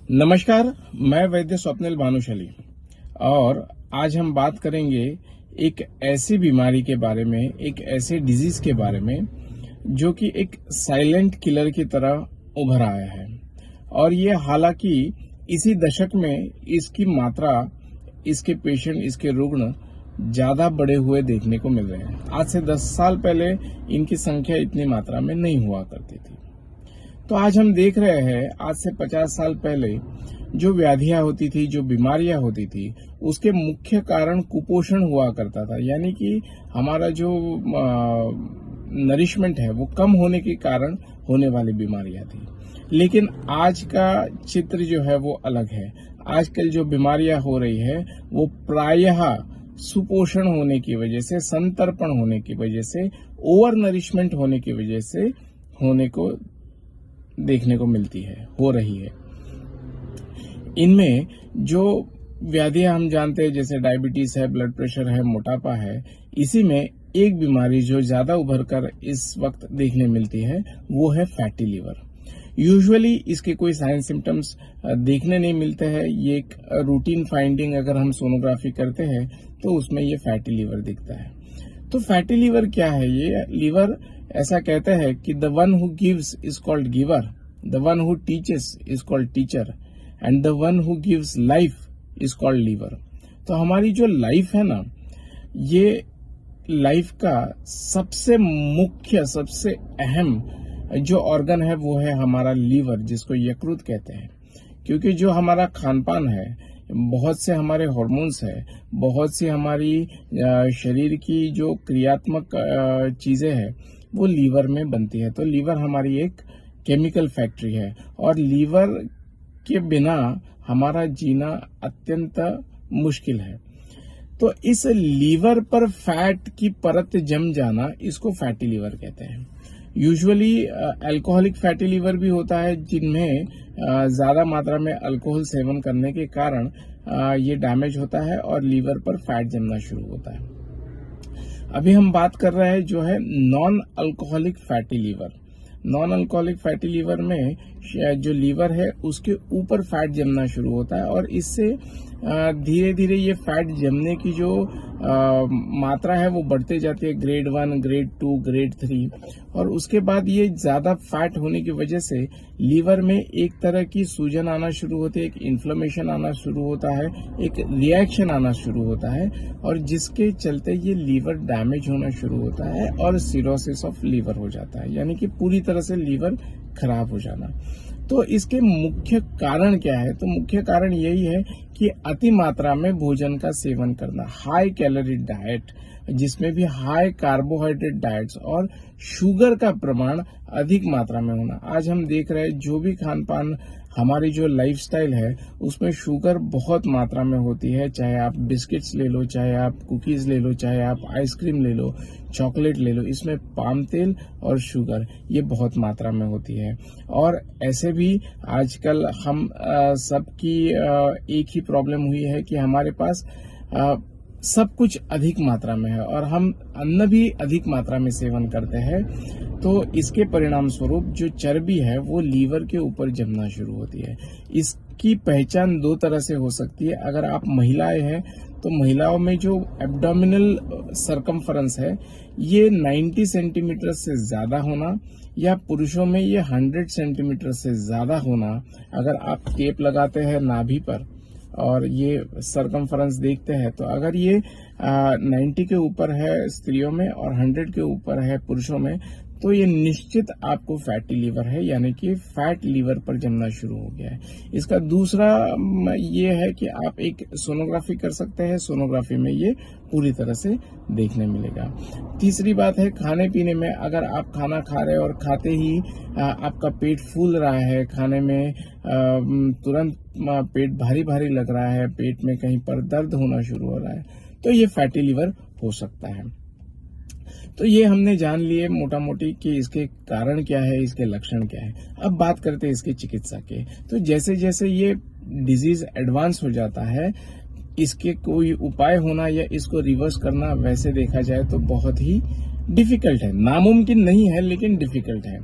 नमस्कार, मैं वैद्य स्वप्निल भानुशाली और आज हम बात करेंगे एक ऐसी बीमारी के बारे में, एक ऐसे डिजीज के बारे में जो कि एक साइलेंट किलर की तरह उभर आया है। और ये हालांकि इसी दशक में इसकी मात्रा, इसके पेशेंट, इसके रुग्ण ज्यादा बढ़े हुए देखने को मिल रहे हैं। आज से 10 साल पहले इनकी संख्या इतनी मात्रा में नहीं हुआ करती थी। तो आज हम देख रहे हैं, आज से 50 साल पहले जो व्याधियां होती थी, जो बीमारियां होती थी, उसके मुख्य कारण कुपोषण हुआ करता था। यानी कि हमारा जो नरिशमेंट है वो कम होने के कारण होने वाली बीमारियां थी। लेकिन आज का चित्र जो है वो अलग है। आजकल जो बीमारियां हो रही है वो प्रायः सुपोषण होने की वजह से, संतर्पण होने की वजह से, ओवर नरिशमेंट होने की वजह से होने को देखने को मिलती है, हो रही है। इनमें जो व्याधियां हम जानते हैं, जैसे डायबिटीज है, ब्लड प्रेशर है, मोटापा है, इसी में एक बीमारी जो ज्यादा उभर कर इस वक्त देखने मिलती है वो है फैटी लीवर। यूजुअली इसके कोई साइन सिम्टम्स देखने नहीं मिलते हैं। ये एक रूटीन फाइंडिंग अगर हम सोनोग्राफी करते हैं तो उसमें ये फैटी लीवर दिखता है। तो फैटी लीवर क्या है? ये लीवर ऐसा कहते हैं कि the one who gives is called giver, the one who teaches is called teacher and the one who gives life is called liver. तो हमारी जो लाइफ है ना, ये लाइफ का सबसे मुख्य, सबसे अहम जो ऑर्गन है वो है हमारा लीवर, जिसको यकृत कहते हैं। क्योंकि जो हमारा खान पान है, बहुत से हमारे हार्मोन्स है, बहुत सी हमारी शरीर की जो क्रियात्मक चीजें हैं वो लीवर में बनती है। तो लीवर हमारी एक केमिकल फैक्ट्री है और लीवर के बिना हमारा जीना अत्यंत मुश्किल है। तो इस लीवर पर फैट की परत जम जाना, इसको फैटी लीवर कहते हैं। यूजुअली अल्कोहलिक फैटी लीवर भी होता है, जिनमें ज्यादा मात्रा में अल्कोहल सेवन करने के कारण ये डैमेज होता है और लीवर पर फैट जमना शुरू होता है। अभी हम बात कर रहे हैं जो है non alcoholic fatty liver. Non alcoholic fatty liver में जो लीवर है उसके ऊपर फैट जमना शुरू होता है और इससे धीरे धीरे ये फैट जमने की जो मात्रा है वो बढ़ते जाती है, ग्रेड 1, ग्रेड 2, ग्रेड 3। और उसके बाद ये ज्यादा फैट होने की वजह से लीवर में एक तरह की सूजन आना शुरू होती है, एक इन्फ्लेमेशन आना शुरू होता है, एक रिएक्शन आना शुरू होता है और जिसके चलते ये लीवर डैमेज होना शुरू होता है और सिरोसिस ऑफ लीवर हो जाता है, यानी कि पूरी तरह से लीवर खराब हो जाना। तो इसके मुख्य कारण क्या है? तो मुख्य कारण यही है कि अति मात्रा में भोजन का सेवन करना, हाई कैलोरी डाइट, जिसमें भी हाई कार्बोहाइड्रेट डाइट्स और शुगर का प्रमाण अधिक मात्रा में होना। आज हम देख रहे हैं जो भी खान पान, हमारी जो लाइफस्टाइल है उसमें शुगर बहुत मात्रा में होती है। चाहे आप बिस्किट्स ले लो, चाहे आप कुकीज ले लो, चाहे आप आइसक्रीम ले लो, चॉकलेट ले लो, इसमें पाम तेल और शुगर ये बहुत मात्रा में होती है। और ऐसे भी आजकल हम सबकी एक ही प्रॉब्लम हुई है कि हमारे पास सब कुछ अधिक मात्रा में है और हम अन्न भी अधिक मात्रा में सेवन करते हैं। तो इसके परिणाम स्वरूप जो चर्बी है वो लीवर के ऊपर जमना शुरू होती है। इसकी पहचान दो तरह से हो सकती है। अगर आप महिलाएं हैं तो महिलाओं में जो एब्डोमिनल सरकमफरेंस है ये 90 सेंटीमीटर से ज्यादा होना, या पुरुषों में ये 100 सेंटीमीटर से ज्यादा होना। अगर आप टेप लगाते हैं नाभि पर और ये सरकमफरेंस देखते हैं तो अगर ये 90 के ऊपर है स्त्रियों में और 100 के ऊपर है पुरुषों में, तो ये निश्चित आपको फैटी लीवर है, यानी कि फैट लीवर पर जमना शुरू हो गया है। इसका दूसरा ये है कि आप एक सोनोग्राफी कर सकते हैं, सोनोग्राफी में ये पूरी तरह से देखने मिलेगा। तीसरी बात है खाने पीने में। अगर आप खाना खा रहे हैं और खाते ही आपका पेट फूल रहा है, खाने में तुरंत पेट भारी भारी लग रहा है, पेट में कहीं पर दर्द होना शुरू हो रहा है, तो ये फैटी लीवर हो सकता है। तो ये हमने जान लिए मोटा मोटी कि इसके कारण क्या है, इसके लक्षण क्या है। अब बात करते हैं इसकी चिकित्सा के। तो जैसे जैसे ये डिजीज एडवांस हो जाता है, इसके कोई उपाय होना या इसको रिवर्स करना वैसे देखा जाए तो बहुत ही डिफिकल्ट है, नामुमकिन नहीं है लेकिन डिफिकल्ट है।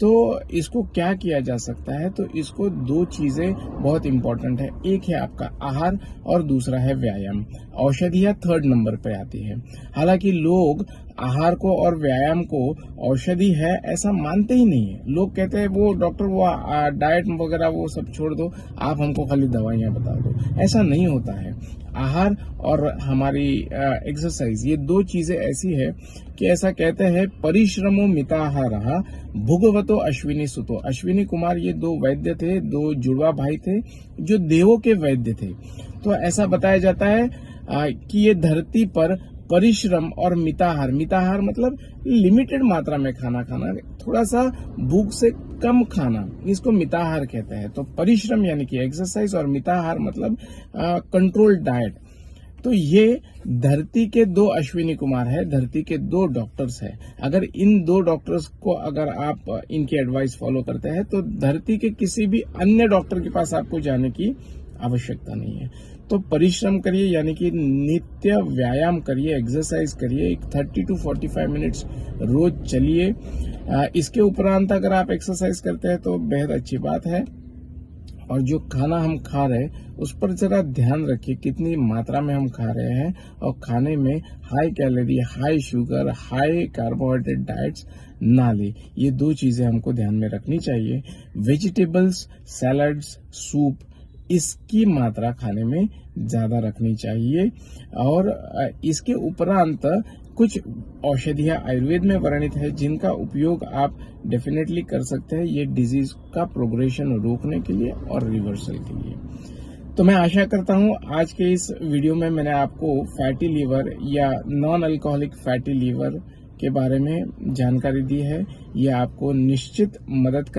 तो इसको क्या किया जा सकता है, तो इसको दो चीजें बहुत इंपॉर्टेंट है, एक है आपका आहार और दूसरा है व्यायाम। औषधियां थर्ड नंबर पे आती है। हालांकि लोग आहार को और व्यायाम को औषधि है ऐसा मानते ही नहीं है। लोग कहते हैं वो डॉक्टर वो डाइट वगैरह वो सब छोड़ दो, आप हमको खाली दवाइयां बता दो। ऐसा नहीं होता है। आहार और हमारी एक्सरसाइज, ये दो चीजें ऐसी है कि ऐसा कहते हैं परिश्रमो मिताहारः भुगवतो अश्विनी सुतो। अश्विनी कुमार ये दो वैद्य थे, दो जुड़वा भाई थे जो देवों के वैद्य थे। तो ऐसा बताया जाता है कि ये धरती पर परिश्रम और मिताहार, मिताहार मतलब लिमिटेड मात्रा में खाना खाना, थोड़ा सा भूख से कम खाना, इसको मिताहार कहते हैं। तो परिश्रम यानी कि एक्सरसाइज और मिताहार मतलब कंट्रोल्ड डाइट। तो ये धरती के दो अश्विनी कुमार है, धरती के दो डॉक्टर्स है। अगर इन दो डॉक्टर्स को अगर आप इनकी एडवाइस फॉलो करते हैं तो धरती के किसी भी अन्य डॉक्टर के पास आपको जाने की आवश्यकता नहीं है। तो परिश्रम करिए, यानी कि नित्य व्यायाम करिए, एक्सरसाइज करिए, 30 to 45 मिनट्स रोज चलिए। इसके उपरांत अगर आप एक्सरसाइज करते हैं तो बेहद अच्छी बात है। और जो खाना हम खा रहे हैं उस पर जरा ध्यान रखिए, कितनी मात्रा में हम खा रहे हैं, और खाने में high calorie, high sugar, high carbohydrate diets ना ले। ये दो चीजें हमको ध्यान में रखनी चाहिए। वेजिटेबल्स, सैलड्स, सूप, इसकी मात्रा खाने में ज्यादा रखनी चाहिए। और इसके उपरांत कुछ औषधियां आयुर्वेद में वर्णित है जिनका उपयोग आप डेफिनेटली कर सकते हैं, ये डिजीज का प्रोग्रेशन रोकने के लिए और रिवर्सल के लिए। तो मैं आशा करता हूं आज के इस वीडियो में मैंने आपको फैटी लीवर या नॉन अल्कोहलिक फैटी लीवर के बारे में जानकारी दी है। ये आपको निश्चित मदद